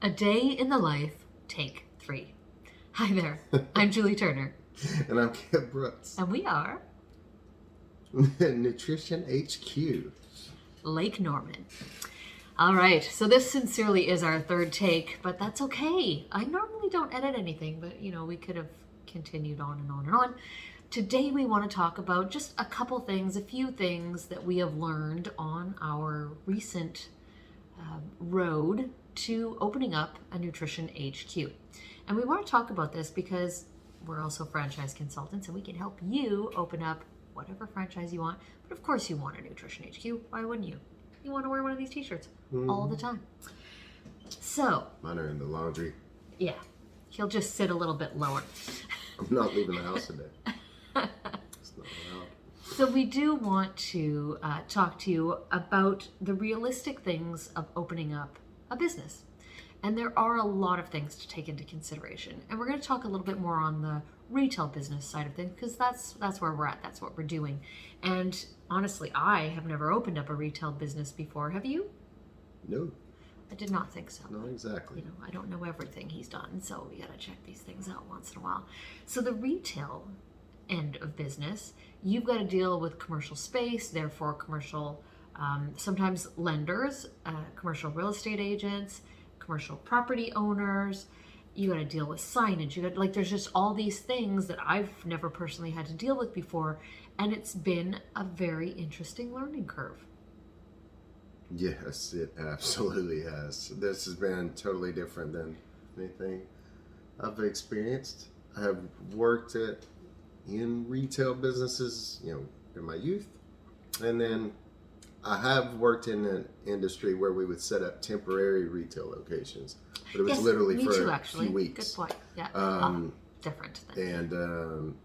A Day in the Life, Take 3. Hi there, I'm Julie Turner. And I'm Kip Brooks. And we are Nutrition HQ. Lake Norman. All right, so this sincerely is our third take, but that's okay. I normally don't edit anything, but we could have continued on and on and on. Today we want to talk about just a couple things, a few things that we have learned on our recent road to opening up a Nutrition HQ. And we want to talk about this because we're also franchise consultants and we can help you open up whatever franchise you want. But of course you want a Nutrition HQ. Why wouldn't you? You want to wear one of these t-shirts all the time. So. Mine are in the laundry. Yeah. He'll just sit a little bit lower. I'm not leaving the house today. It's not allowed. So we do want to talk to you about the realistic things of opening up a business. And there are a lot of things to take into consideration. And we're going to talk a little bit more on the retail business side of things because that's where we're at. That's what we're doing. And honestly, I have never opened up a retail business before. Have you? No. I did not think so. Not exactly. I don't know everything he's done, so we got to check these things out once in a while. So the retail end of business, you've got to deal with commercial space, therefore commercial, sometimes lenders, commercial real estate agents, commercial property owners. You got to deal with signage. There's just all these things that I've never personally had to deal with before, and it's been a very interesting learning curve. Yes, it absolutely has. This has been totally different than anything I've experienced. I have worked in retail businesses, in my youth, and then I have worked in an industry where we would set up temporary retail locations, but it was literally for a few weeks. Good point. Yeah, different. And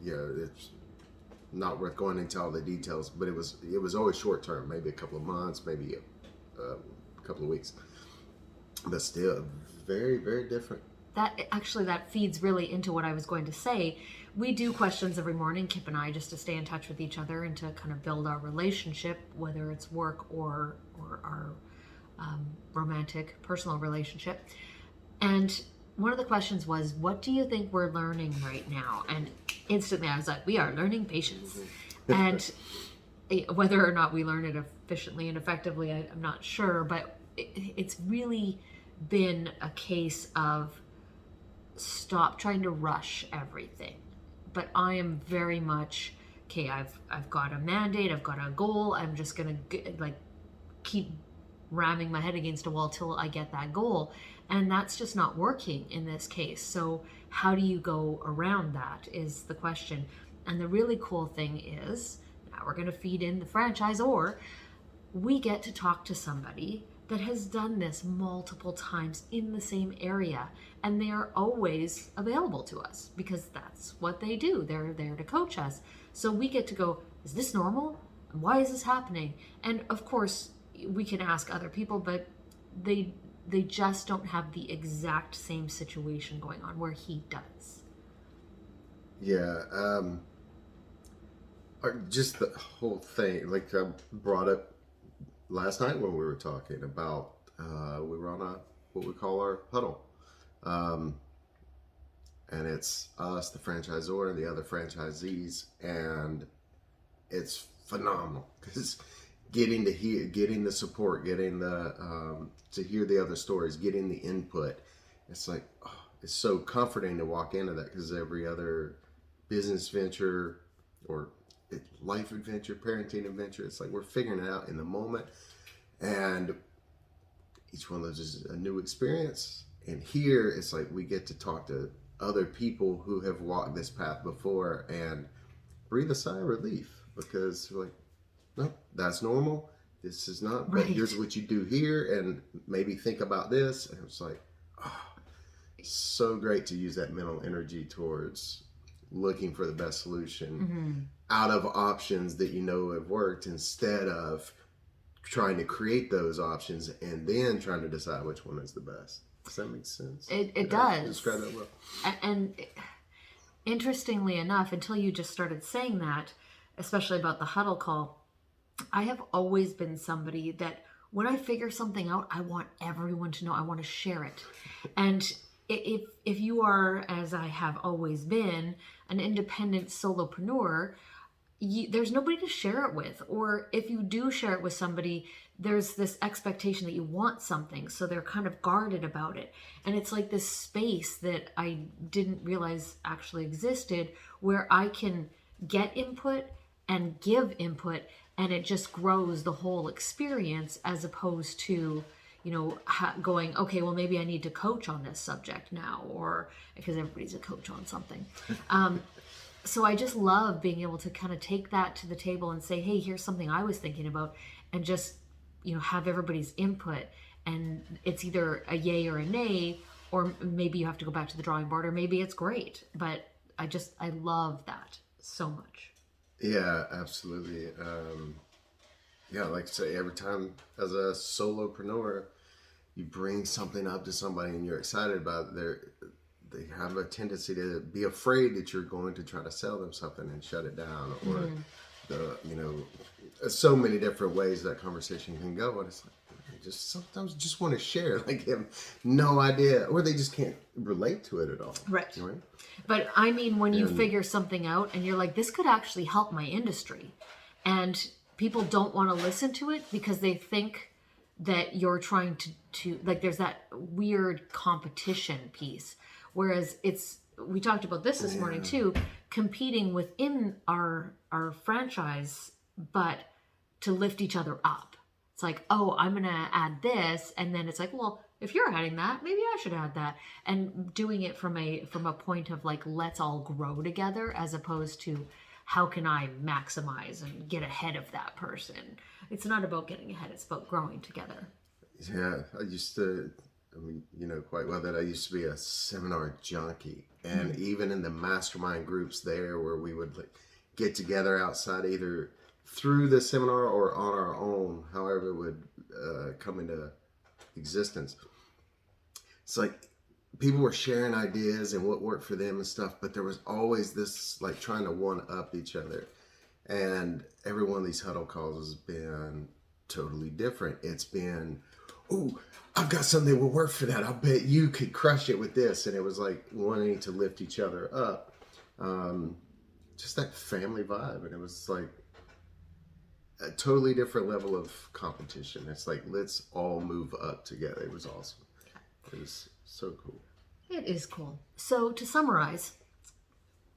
it's not worth going into all the details, but it was always short term, maybe a couple of months, maybe a couple of weeks, but still very, very different. That feeds really into what I was going to say. We do questions every morning, Kip and I, just to stay in touch with each other and to kind of build our relationship, whether it's work or our romantic, personal relationship. And one of the questions was, what do you think we're learning right now? And instantly I was like, we are learning patience. And whether or not we learn it efficiently and effectively, I'm not sure, but it's really been a case of stop trying to rush everything. But I am very much, okay, I've got a mandate, I've got a goal, I'm just going to keep ramming my head against a wall till I get that goal. And that's just not working in this case. So how do you go around that is the question. And the really cool thing is, now we're going to feed in the franchisor, we get to talk to somebody that has done this multiple times in the same area, and they are always available to us because that's what they do. They're there to coach us. So we get to go, is this normal? Why is this happening? And of course, we can ask other people, but they just don't have the exact same situation going on where he does. Yeah, just the whole thing, like I brought up last night when we were talking about, we were on what we call our huddle. And it's us, the franchisor, and the other franchisees. And it's phenomenal because getting the support, getting to hear the other stories, getting the input. It's like, it's so comforting to walk into that because every other business venture or life adventure, parenting adventure, it's like we're figuring it out in the moment, and each one of those is a new experience. And here it's like we get to talk to other people who have walked this path before and breathe a sigh of relief because we're like, no, that's normal, this is not, but here's what you do here, and maybe think about this. And it's like, so great to use that mental energy towards looking for the best solution out of options that have worked, instead of trying to create those options and then trying to decide which one is the best. Does that make sense? It does. Describe that well. And interestingly enough, until you just started saying that, especially about the huddle call, I have always been somebody that when I figure something out, I want everyone to know. I want to share it. And if you are, as I have always been, an independent solopreneur, there's nobody to share it with. Or if you do share it with somebody, there's this expectation that you want something. So they're kind of guarded about it. And it's like this space that I didn't realize actually existed, where I can get input and give input, and it just grows the whole experience, as opposed to, going, okay, well, maybe I need to coach on this subject now, or because everybody's a coach on something. So I just love being able to kind of take that to the table and say, hey, here's something I was thinking about, and just, have everybody's input. And it's either a yay or a nay, or maybe you have to go back to the drawing board, or maybe it's great. But I love that so much. Yeah, absolutely. Yeah, like I say, every time as a solopreneur, you bring something up to somebody and you're excited about it, they have a tendency to be afraid that you're going to try to sell them something and shut it down, or so many different ways that conversation can go. And it's like, just sometimes just want to share, like, have no idea, or they just can't relate to it at all. Right. Right? But I mean, when you figure something out and you're like, this could actually help my industry, and people don't want to listen to it because they think that you're trying to like, there's that weird competition piece. Whereas we talked about this morning too, competing within our franchise, but to lift each other up. It's like, oh, I'm going to add this. And then it's like, well, if you're adding that, maybe I should add that. And doing it from a point of like, let's all grow together, as opposed to how can I maximize and get ahead of that person. It's not about getting ahead. It's about growing together. Yeah. You know quite well that I used to be a seminar junkie, and even in the mastermind groups there, where we would get together outside, either through the seminar or on our own, however it would come into existence. It's like people were sharing ideas and what worked for them and stuff, but there was always this like trying to one up each other. And every one of these huddle calls has been totally different. It's been, oh, I've got something that will work for that. I'll bet you could crush it with this. And it was like wanting to lift each other up. Just that family vibe. And it was like a totally different level of competition. It's like, let's all move up together. It was awesome. It was so cool. It is cool. So to summarize,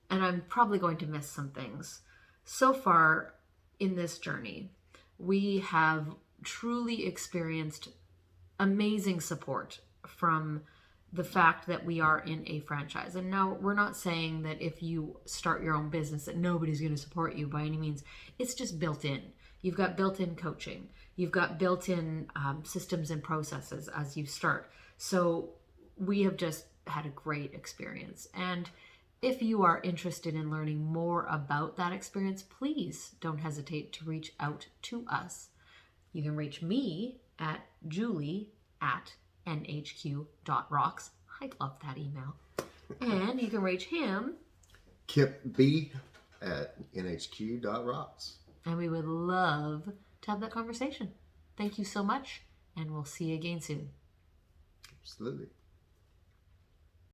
and I'm probably going to miss some things, so far in this journey, we have truly experienced amazing support from the fact that we are in a franchise. And now we're not saying that if you start your own business that nobody's going to support you by any means. It's just built in. You've got built-in coaching. You've got built-in systems and processes as you start. So we have just had a great experience. And if you are interested in learning more about that experience, please don't hesitate to reach out to us. You can reach me at julie@nhq.rocks. I love that email. And you can reach him, kipb@nhq.rocks. and we would love to have that conversation. Thank you so much, and we'll see you again soon. Absolutely.